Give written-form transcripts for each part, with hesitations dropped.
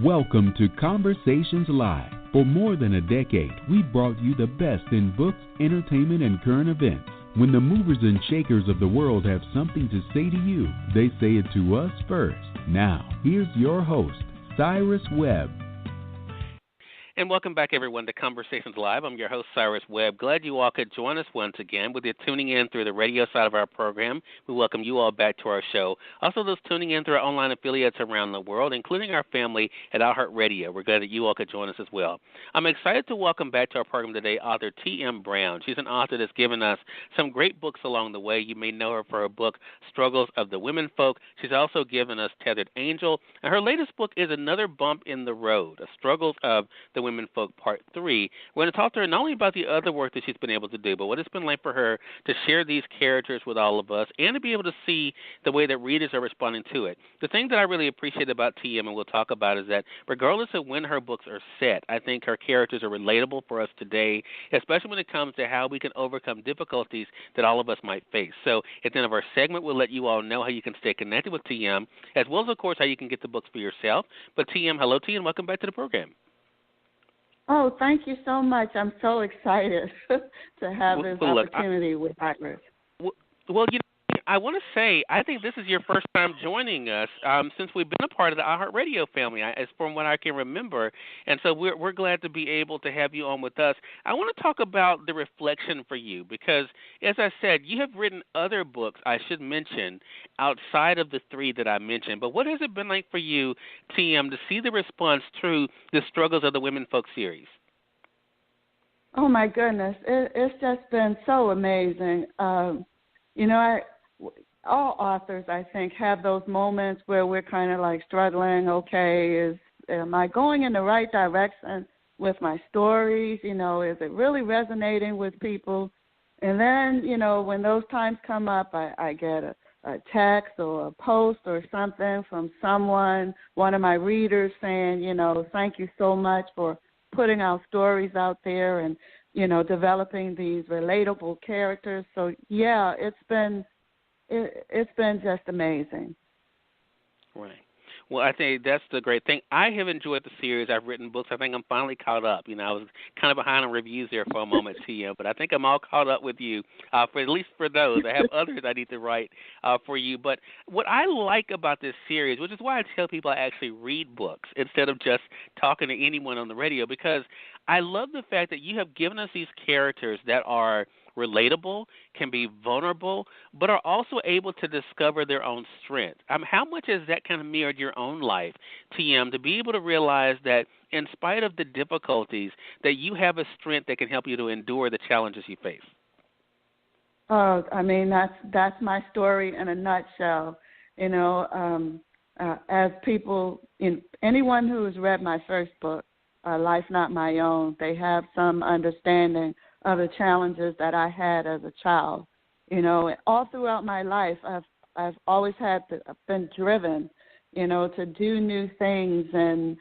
Welcome to Conversations Live. For more than a decade, we've brought you the best in books, entertainment, and current events. When the movers and shakers of the world have something to say to you, they say it to us first. Now, here's your host, Cyrus Webb. And welcome back, everyone, to Conversations Live. I'm your host, Cyrus Webb. Glad you all could join us once again. Whether you're tuning in through the radio side of our program, we welcome you all back to our show. Also, those tuning in through our online affiliates around the world, including our family at iHeartRadio. We're glad that you all could join us as well. I'm excited to welcome back to our program today author T.M. Brown. She's an author that's given us some great books along the way. You may know her for her book, Struggles of the Women Folk. She's also given us Tethered Angel. And her latest book is Another Bump in the Road, Struggles of the Women Folk Part 3. We're going to talk to her not only about the other work that she's been able to do, but what it's been like for her to share these characters with all of us and to be able to see the way that readers are responding to it. The thing that I really appreciate about TM, and we'll talk about, is that regardless of when her books are set, I think her characters are relatable for us today, especially when it comes to how we can overcome difficulties that all of us might face. So at the end of our segment, we'll let you all know how you can stay connected with TM, as well as, of course, how you can get the books for yourself. But TM, hello to you, and welcome back to the program. Oh, thank you so much. I'm so excited to have this opportunity with Iris. Well, you know, I want to say, I think this is your first time joining us since we've been a part of the iHeartRadio family, as from what I can remember. And so we're glad to be able to have you on with us. I want to talk about the reflection for you because, as I said, you have written other books, I should mention, outside of the three that I mentioned. But what has it been like for you, TM, to see the response through the Struggles of the Women Folk series? Oh, my goodness. It's just been so amazing. You know, all authors, I think, have those moments where we're kind of like struggling, okay, am I going in the right direction with my stories? You know, is it really resonating with people? And then, you know, when those times come up, I get a text or a post or something from someone, one of my readers saying, you know, thank you so much for putting our stories out there and, you know, developing these relatable characters. So, yeah, it's been just amazing. Right. Well, I think that's the great thing. I have enjoyed the series. I've written books. I think I'm finally caught up. You know, I was kind of behind on reviews there for a moment, TM, but I think I'm all caught up with you, for at least for those. I have others I need to write for you. But what I like about this series, which is why I tell people I actually read books instead of just talking to anyone on the radio, because I love the fact that you have given us these characters that are relatable, can be vulnerable, but are also able to discover their own strength. How much has that kind of mirrored your own life, TM, to be able to realize that in spite of the difficulties, that you have a strength that can help you to endure the challenges you face? Oh, I mean, that's my story in a nutshell. You know, as people, anyone who has read my first book, Life Not My Own, they have some understanding of the challenges that I had as a child. You know, all throughout my life, I've always been driven, you know, to do new things and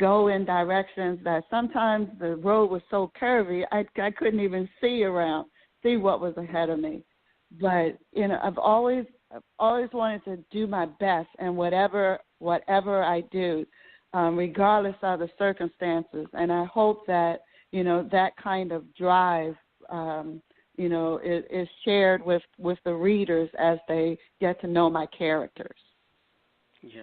go in directions that sometimes the road was so curvy I couldn't even see what was ahead of me. But you know, I've always wanted to do my best in whatever I do, regardless of the circumstances. And I hope that, you know, that kind of drive, you know, is shared with the readers as they get to know my characters. Yeah.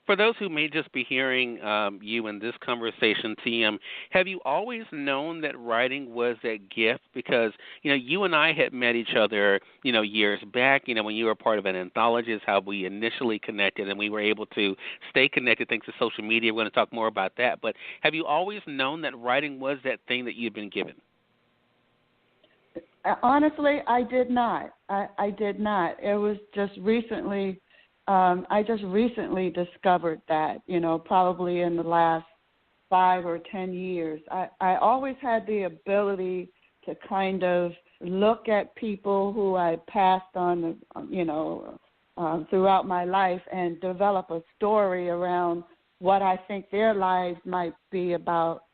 For those who may just be hearing you in this conversation, TM, have you always known that writing was a gift? Because, you know, you and I had met each other, you know, years back, you know, when you were part of an anthology is how we initially connected, and we were able to stay connected thanks to social media. We're going to talk more about that. But have you always known that writing was that thing that you've been given? Honestly, I did not. I did not. It was just recently. I just recently discovered that, you know, probably in the last 5 or 10 years. I always had the ability to kind of look at people who I passed on, you know, throughout my life and develop a story around what I think their lives might be about.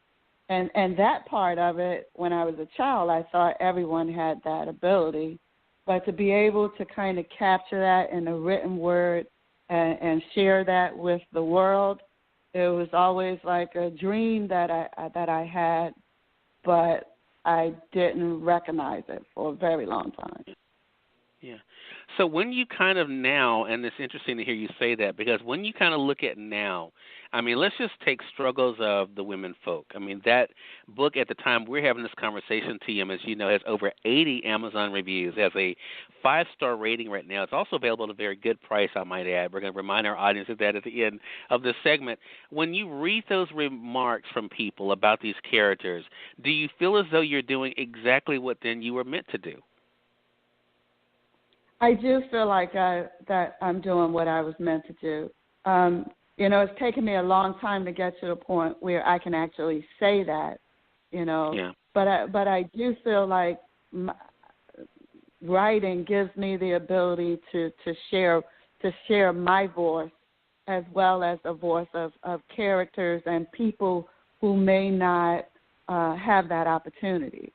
And that part of it, when I was a child, I thought everyone had that ability. But to be able to kind of capture that in a written word and share that with the world, It was always like a dream that I had, but I didn't recognize it for a very long time. Yeah. So when you kind of now, and it's interesting to hear you say that, because when you kind of look at now, I mean, let's just take Struggles of the Women Folk. I mean, that book at the time we're having this conversation, TM, as you know, has over 80 Amazon reviews, has a 5-star rating right now. It's also available at a very good price, I might add. We're going to remind our audience of that at the end of this segment. When you read those remarks from people about these characters, do you feel as though you're doing exactly what then you were meant to do? I do feel like that I'm doing what I was meant to do. It's taken me a long time to get to the point where I can actually say that, Yeah. But I do feel like writing gives me the ability to share my voice as well as the voice of characters and people who may not have that opportunity.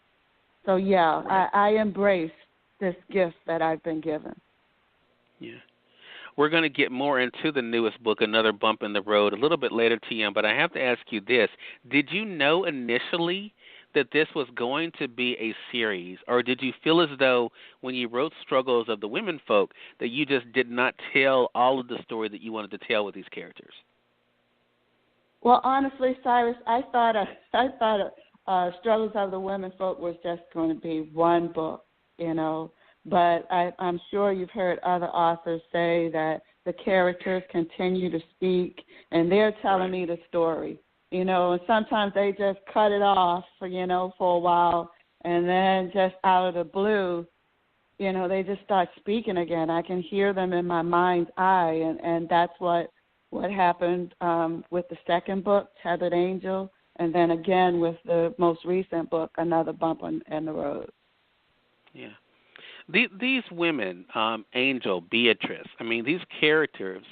So, yeah, I embrace this gift that I've been given. Yeah. We're going to get more into the newest book, Another Bump in the Road, a little bit later, TM, but I have to ask you this. Did you know initially that this was going to be a series, or did you feel as though when you wrote Struggles of the Women Folk that you just did not tell all of the story that you wanted to tell with these characters? Well, honestly, Cyrus, I thought Struggles of the Women Folk was just going to be one book. But I'm sure you've heard other authors say that the characters continue to speak, and they're telling me the story, and sometimes they just cut it off, for a while, and then just out of the blue, they just start speaking again. I can hear them in my mind's eye, and that's what happened with the second book, Tethered Angel, and then again with the most recent book, Another Bump in the Road. Yeah. These women, Angel, Beatrice, I mean, these characters,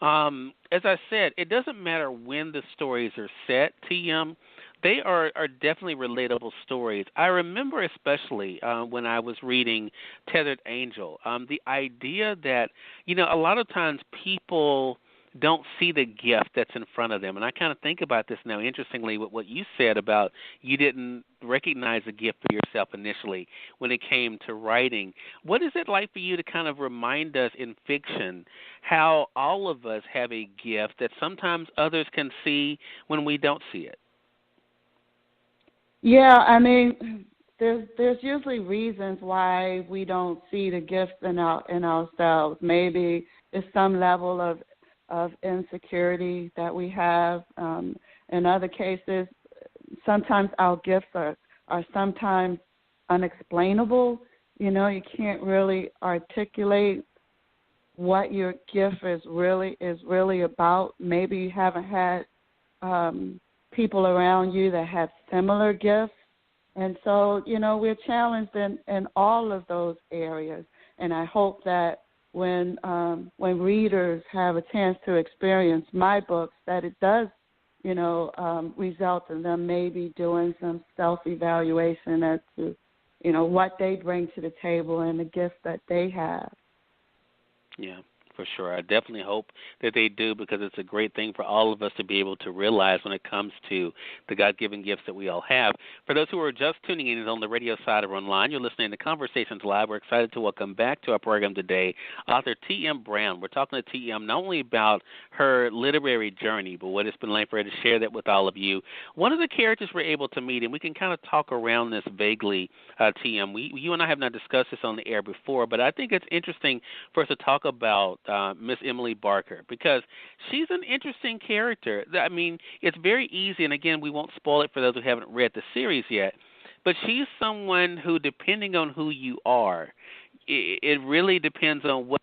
as I said, it doesn't matter when the stories are set, TM, they are definitely relatable stories. I remember especially when I was reading Tethered Angel, the idea that, a lot of times people don't see the gift that's in front of them. And I kind of think about this now, interestingly, with what you said about you didn't recognize the gift for yourself initially when it came to writing. What is it like for you to kind of remind us in fiction how all of us have a gift that sometimes others can see when we don't see it? Yeah, I mean, there's usually reasons why we don't see the gifts in ourselves. Maybe it's some level of insecurity that we have. In other cases, sometimes our gifts are sometimes unexplainable. You can't really articulate what your gift is really about. Maybe you haven't had people around you that have similar gifts. And so, we're challenged in all of those areas. And I hope that when readers have a chance to experience my books, that it does, result in them maybe doing some self-evaluation as to, what they bring to the table and the gifts that they have. Yeah. For sure. I definitely hope that they do, because it's a great thing for all of us to be able to realize when it comes to the God-given gifts that we all have. For those who are just tuning in on the radio side or online, you're listening to Conversations Live. We're excited to welcome back to our program today author T.M. Brown. We're talking to T.M. not only about her literary journey, but what it's been like for her to share that with all of you. One of the characters we're able to meet, and we can kind of talk around this vaguely, T.M. You and I have not discussed this on the air before, but I think it's interesting for us to talk about Miss Emily Barker, because she's an interesting character. I mean, it's very easy, and again, we won't spoil it for those who haven't read the series yet, but she's someone who, depending on who you are, it really depends on what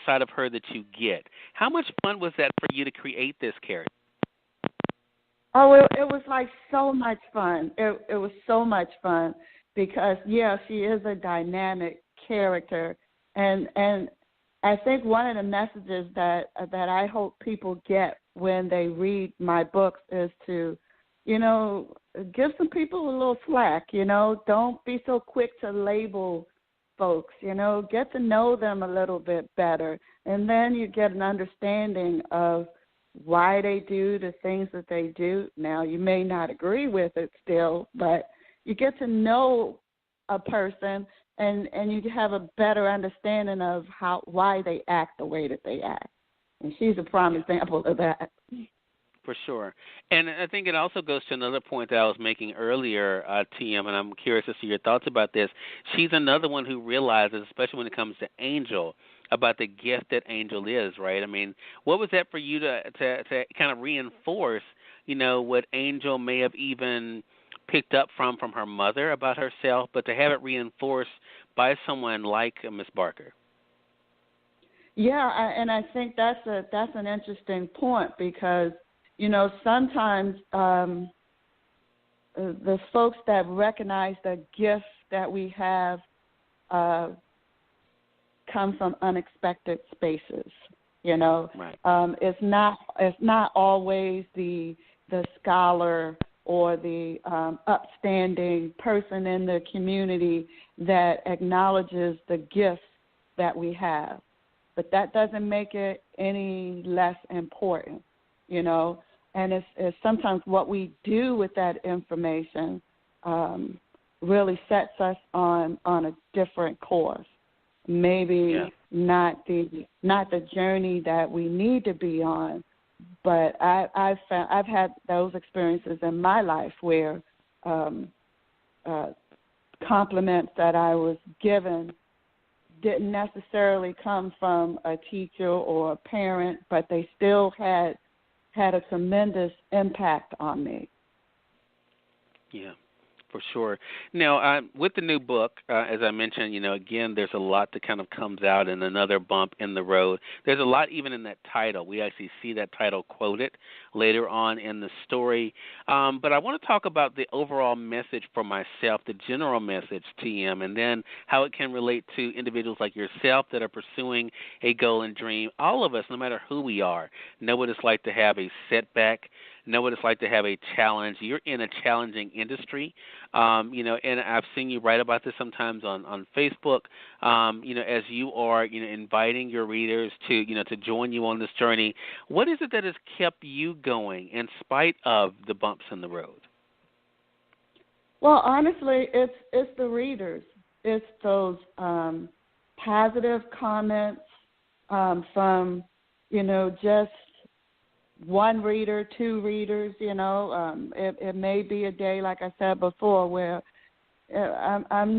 side of her that you get. How much fun was that for you to create this character? Oh, it was like so much fun. It was so much fun because, yeah, she is a dynamic character, and I think one of the messages that I hope people get when they read my books is to, give some people a little slack, Don't be so quick to label folks, get to know them a little bit better. And then you get an understanding of why they do the things that they do. Now, you may not agree with it still, but you get to know a person and you have a better understanding of why they act the way that they act. And she's a prime example of that. For sure. And I think it also goes to another point that I was making earlier, TM, and I'm curious to see your thoughts about this. She's another one who realizes, especially when it comes to Angel, about the gift that Angel is, right? I mean, what was that for you to kind of reinforce, what Angel may have even picked up from her mother about herself, but to have it reinforced by someone like Miss Barker? Yeah, and I think that's an interesting point because, sometimes the folks that recognize the gift that we have come from unexpected spaces. Right. It's not always the scholar or the upstanding person in the community that acknowledges the gifts that we have, but that doesn't make it any less important. And it's sometimes what we do with that information really sets us on a different course. Maybe not the journey that we need to be on, but I've had those experiences in my life where compliments that I was given didn't necessarily come from a teacher or a parent, but they still had a tremendous impact on me. Yeah, for sure. Now, with the new book, as I mentioned, again, there's a lot that kind of comes out and another bump in the road. There's a lot even in that title. We actually see that title quoted later on in the story. But I want to talk about the overall message for myself, the general message, TM, and then how it can relate to individuals like yourself that are pursuing a goal and dream. All of us, no matter who we are, know what it's like to have a setback, know what it's like to have a challenge. You're in a challenging industry, and I've seen you write about this sometimes on Facebook, as you are, inviting your readers to join you on this journey. What is it that has kept you going in spite of the bumps in the road? Well, honestly, it's the readers. It's those positive comments from, just one reader, two readers, it may be a day, like I said before, where I'm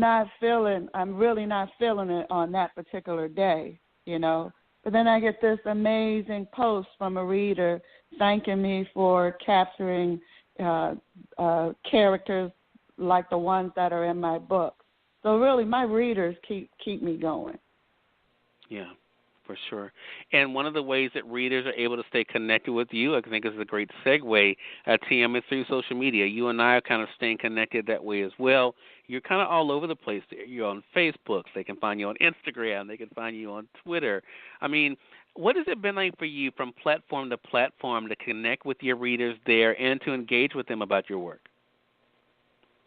really not feeling it on that particular day, But then I get this amazing post from a reader thanking me for capturing characters like the ones that are in my book. So really, my readers keep me going. Yeah. For sure. And one of the ways that readers are able to stay connected with you, I think is a great segue, TM, is through social media. You and I are kind of staying connected that way as well. You're kind of all over the place there. You're on Facebook. They can find you on Instagram. They can find you on Twitter. I mean, what has it been like for you from platform to platform to connect with your readers there and to engage with them about your work?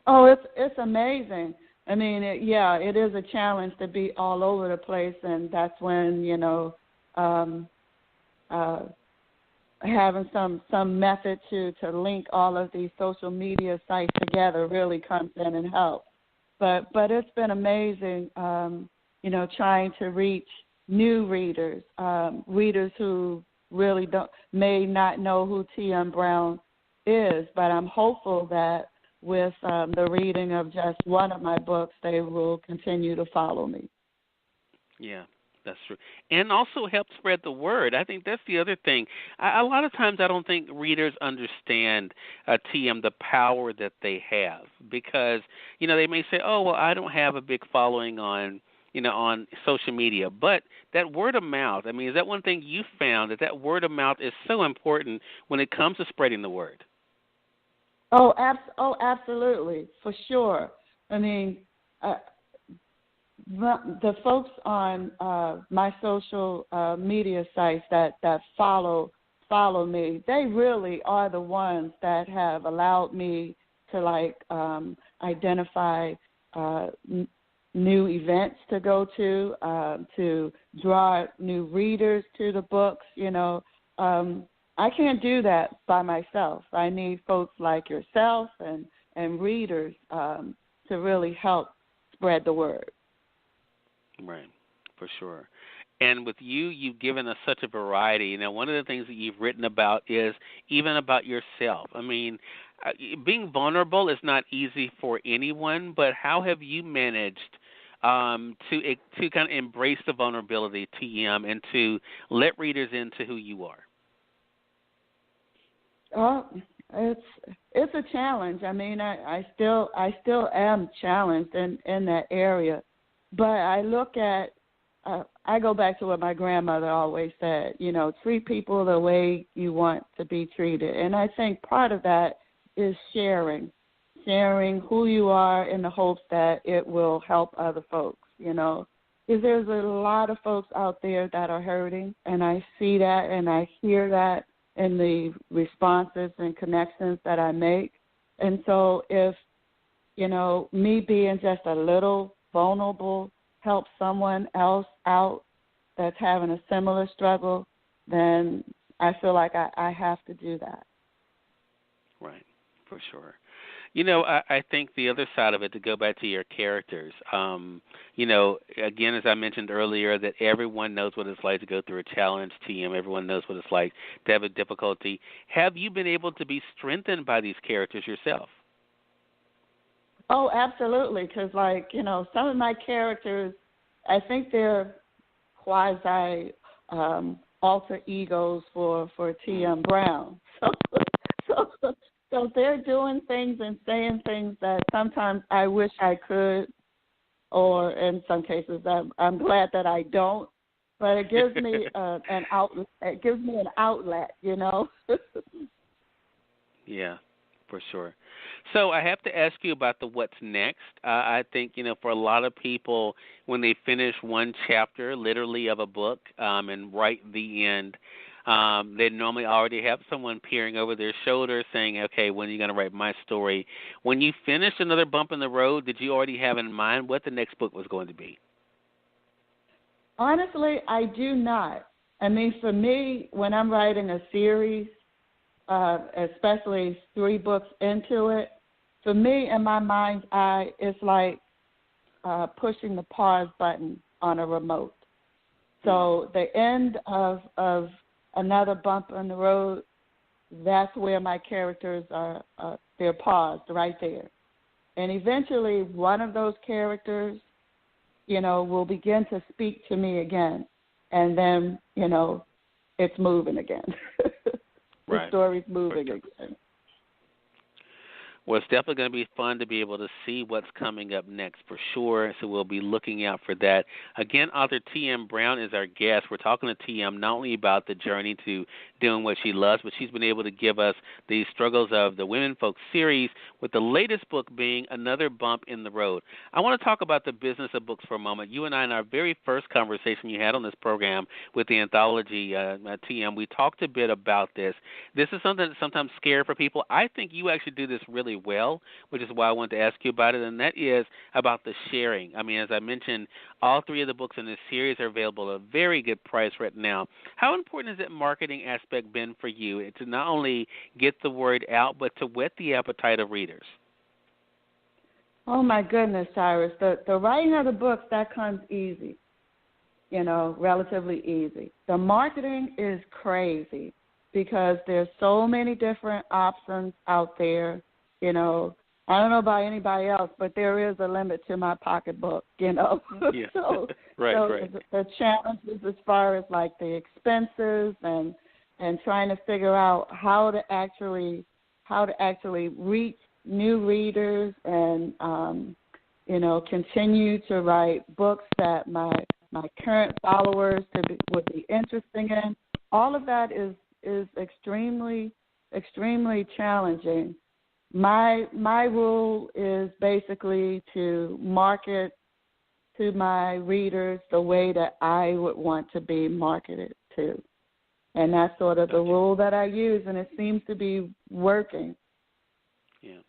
Oh, it's amazing. I mean, it is a challenge to be all over the place, and that's when, having some method to link all of these social media sites together really comes in and helps. But it's been amazing, trying to reach new readers, readers who really may not know who T.M. Brown is, but I'm hopeful that with the reading of just one of my books, they will continue to follow me. Yeah, that's true. And also help spread the word. I think that's the other thing. A lot of times I don't think readers understand, TM, the power that they have because, they may say, oh, well, I don't have a big following on social media. But that word of mouth, I mean, is that one thing you found, that word of mouth is so important when it comes to spreading the word? Oh, absolutely, for sure. I mean, the folks on my social media sites that follow me, they really are the ones that have allowed me to identify new events to go to draw new readers to the books. I can't do that by myself. I need folks like yourself and readers to really help spread the word. Right, for sure. And with you, you've given us such a variety. Now, one of the things that you've written about is even about yourself. I mean, being vulnerable is not easy for anyone, but how have you managed to kind of embrace the vulnerability, TM, and to let readers into who you are? Oh, it's a challenge. I mean, I still am challenged in that area, but I look at I go back to what my grandmother always said. You know, treat people the way you want to be treated, and I think part of that is sharing who you are in the hopes that it will help other folks. You know, because there's a lot of folks out there that are hurting, and I see that and I hear that in the responses and connections that I make. And so if, you know, me being just a little vulnerable helps someone else out that's having a similar struggle, then I feel like I have to do that. Right, for sure. You know, I think the other side of it, to go back to your characters, you know, again, as I mentioned earlier, that everyone knows what it's like to go through a challenge, TM. Everyone knows what it's like to have a difficulty. Have you been able to be strengthened by these characters yourself? Oh, absolutely, because, like, you know, some of my characters, I think they're quasi alter egos for T.M. Brown. So they're doing things and saying things that sometimes I wish I could, or in some cases I'm glad that I don't. But it gives me an outlet. It gives me an outlet, you know. Yeah, for sure. So I have to ask you about the what's next. I think, you know, for a lot of people, when they finish one chapter, literally, of a book and write the end, they normally already have someone peering over their shoulder saying, okay, when are you going to write my story? When you finished another bump in the road, did you already have in mind what the next book was going to be? Honestly, I do not. I mean, for me, when I'm writing a series, especially 3 books into it, for me, in my mind's eye, it's like pushing the pause button on a remote. So the end of another bump in the road, that's where my characters are, they're paused right there. And eventually one of those characters, you know, will begin to speak to me again. And then, you know, it's moving again. The story's moving again. Well, it's definitely going to be fun to be able to see what's coming up next for sure, so we'll be looking out for that. Again, author T.M. Brown is our guest. We're talking to T.M. not only about the journey to doing what she loves, but she's been able to give us the struggles of the Women Folk series, with the latest book being Another Bump in the Road. I want to talk about the business of books for a moment. You and I, in our very first conversation you had on this program with the anthology, T.M., we talked a bit about this. This is something that's sometimes scary for people. I think you actually do this really well, which is why I wanted to ask you about it, and that is about the sharing. I mean, as I mentioned, all 3 of the books in this series are available at a very good price right now. How important has that marketing aspect been for you to not only get the word out, but to whet the appetite of readers? Oh, my goodness, Cyrus. The writing of the books, that comes easy, you know, relatively easy. The marketing is crazy because there's so many different options out there. You know, I don't know about anybody else, but there is a limit to my pocketbook, you know. Yeah. so right. The challenges as far as like the expenses and trying to figure out how to actually reach new readers and you know, continue to write books that my current followers would be interested in. All of that is extremely challenging. My rule is basically to market to my readers the way that I would want to be marketed to. And that's sort of the rule that I use, and it seems to be working. Yeah.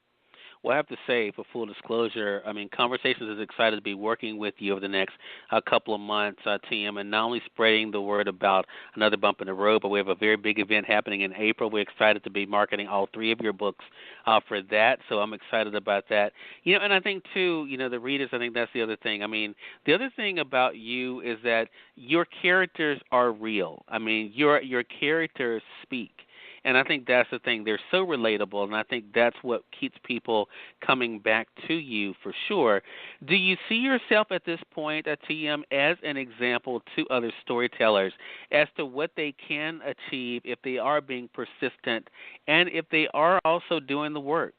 Well, I have to say, for full disclosure, I mean, Conversations is excited to be working with you over the next couple of months, TM, and not only spreading the word about Another Bump in the Road, but we have a very big event happening in April. We're excited to be marketing all three of your books for that, so I'm excited about that. You know, and I think, too, you know, the readers, I think that's the other thing. I mean, the other thing about you is that your characters are real. I mean, your characters speak. And I think that's the thing. They're so relatable, and I think that's what keeps people coming back to you for sure. Do you see yourself at this point at TM as an example to other storytellers as to what they can achieve if they are being persistent and if they are also doing the work?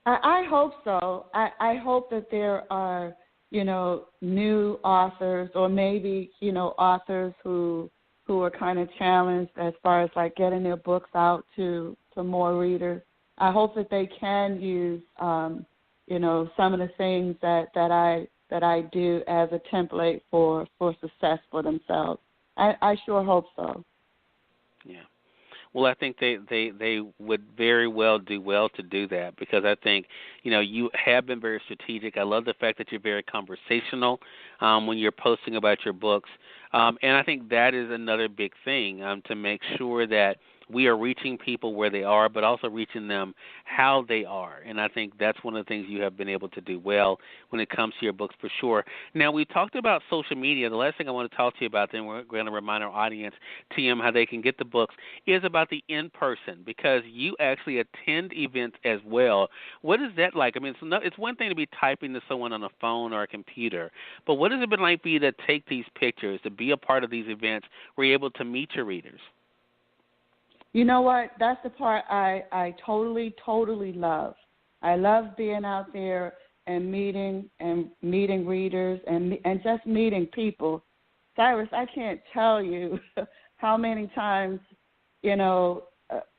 I hope so. I hope that there are, you know, new authors or maybe, you know, authors who are kind of challenged as far as like getting their books out to more readers. I hope that they can use, you know, some of the things that I do as a template for success for themselves. I sure hope so. Yeah. Well, I think they would very well to do that, because I think, you know, you have been very strategic. I love the fact that you're very conversational when you're posting about your books. And I think that is another big thing, to make sure that we are reaching people where they are, but also reaching them how they are. And I think that's one of the things you have been able to do well when it comes to your books, for sure. Now, we talked about social media. The last thing I want to talk to you about, then we're going to remind our audience, TM, how they can get the books, is about the in-person, because you actually attend events as well. What is that like? I mean, it's one thing to be typing to someone on a phone or a computer, but what has it been like for you to take these pictures, to be a part of these events where you're able to meet your readers? You know what? That's the part I totally love. I love being out there and meeting readers and just meeting people. Cyrus, I can't tell you how many times, you know,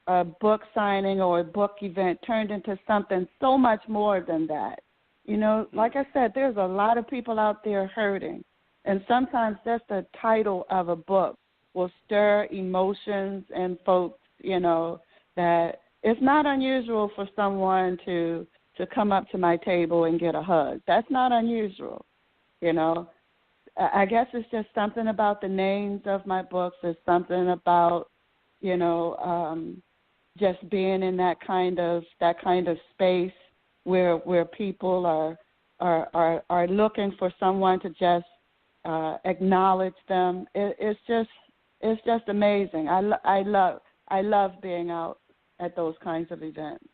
a book signing or a book event turned into something so much more than that. You know, like I said, there's a lot of people out there hurting, and sometimes just the title of a book will stir emotions in folks. You know, that it's not unusual for someone to come up to my table and get a hug. That's not unusual, you know. I guess it's just something about the names of my books. It's something about, you know, just being in that kind of space where people are looking for someone to just acknowledge them. It's just amazing. I love being out at those kinds of events.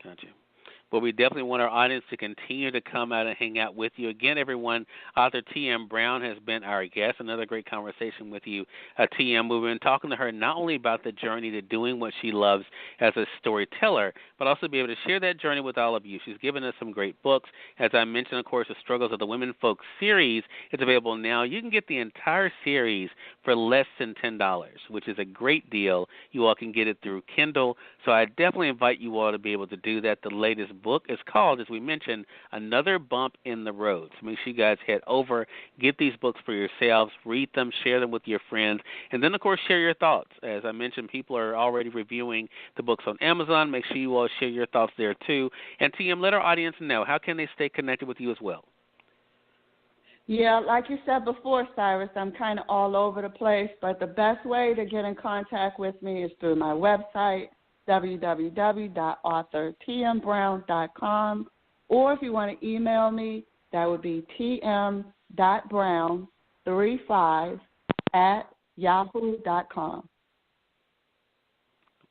Gotcha. Well, we definitely want our audience to continue to come out and hang out with you. Again, everyone, author T.M. Brown has been our guest. Another great conversation with you, T.M. We've been talking to her not only about the journey to doing what she loves as a storyteller, but also be able to share that journey with all of you. She's given us some great books. As I mentioned, of course, the Struggles of the Women Folk series is available now. You can get the entire series for less than $10, which is a great deal. You all can get it through Kindle. So I definitely invite you all to be able to do that. The latest book is called, as we mentioned, Another Bump in the Road. So make sure you guys head over, get these books for yourselves, read them, share them with your friends, and then, of course, share your thoughts. As I mentioned, people are already reviewing the books on Amazon. Make sure you all share your thoughts there, too. And, TM, let our audience know, how can they stay connected with you as well? Yeah, like you said before, Cyrus, I'm kind of all over the place, but the best way to get in contact with me is through my website, www.authortmbrown.com, or if you want to email me, that would be tm.brown35@yahoo.com.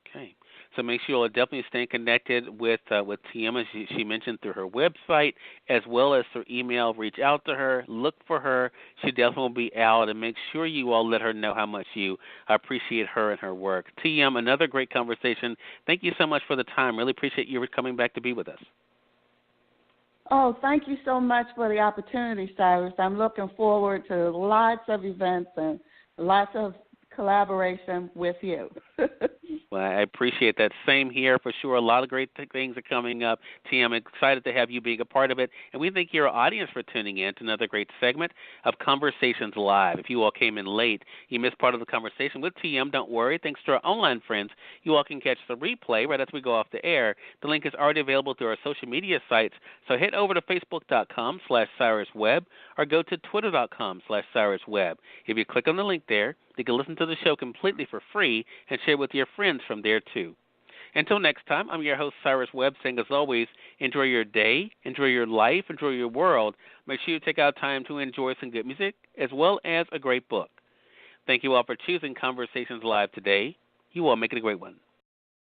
Okay. So make sure you'll definitely stay connected with TM, as she mentioned, through her website, as well as through email. Reach out to her, look for her. She definitely will be out, and make sure you all let her know how much you appreciate her and her work. TM, another great conversation. Thank you so much for the time. Really appreciate you coming back to be with us. Oh, thank you so much for the opportunity, Cyrus. I'm looking forward to lots of events and lots of collaboration with you. Well, I appreciate that. Same here for sure. A lot of great things are coming up. T, I'm excited to have you being a part of it. And we thank your audience for tuning in to another great segment of Conversations Live. If you all came in late, you missed part of the conversation with TM, don't worry. Thanks to our online friends, you all can catch the replay right as we go off the air. The link is already available through our social media sites. So head over to facebook.com/CyrusWebb or go to twitter.com/CyrusWebb. If you click on the link there, you can listen to the show completely for free and share with your friends from there, too. Until next time, I'm your host, Cyrus Webb, saying, as always, enjoy your day, enjoy your life, enjoy your world. Make sure you take out time to enjoy some good music as well as a great book. Thank you all for choosing Conversations Live today. You all make it a great one.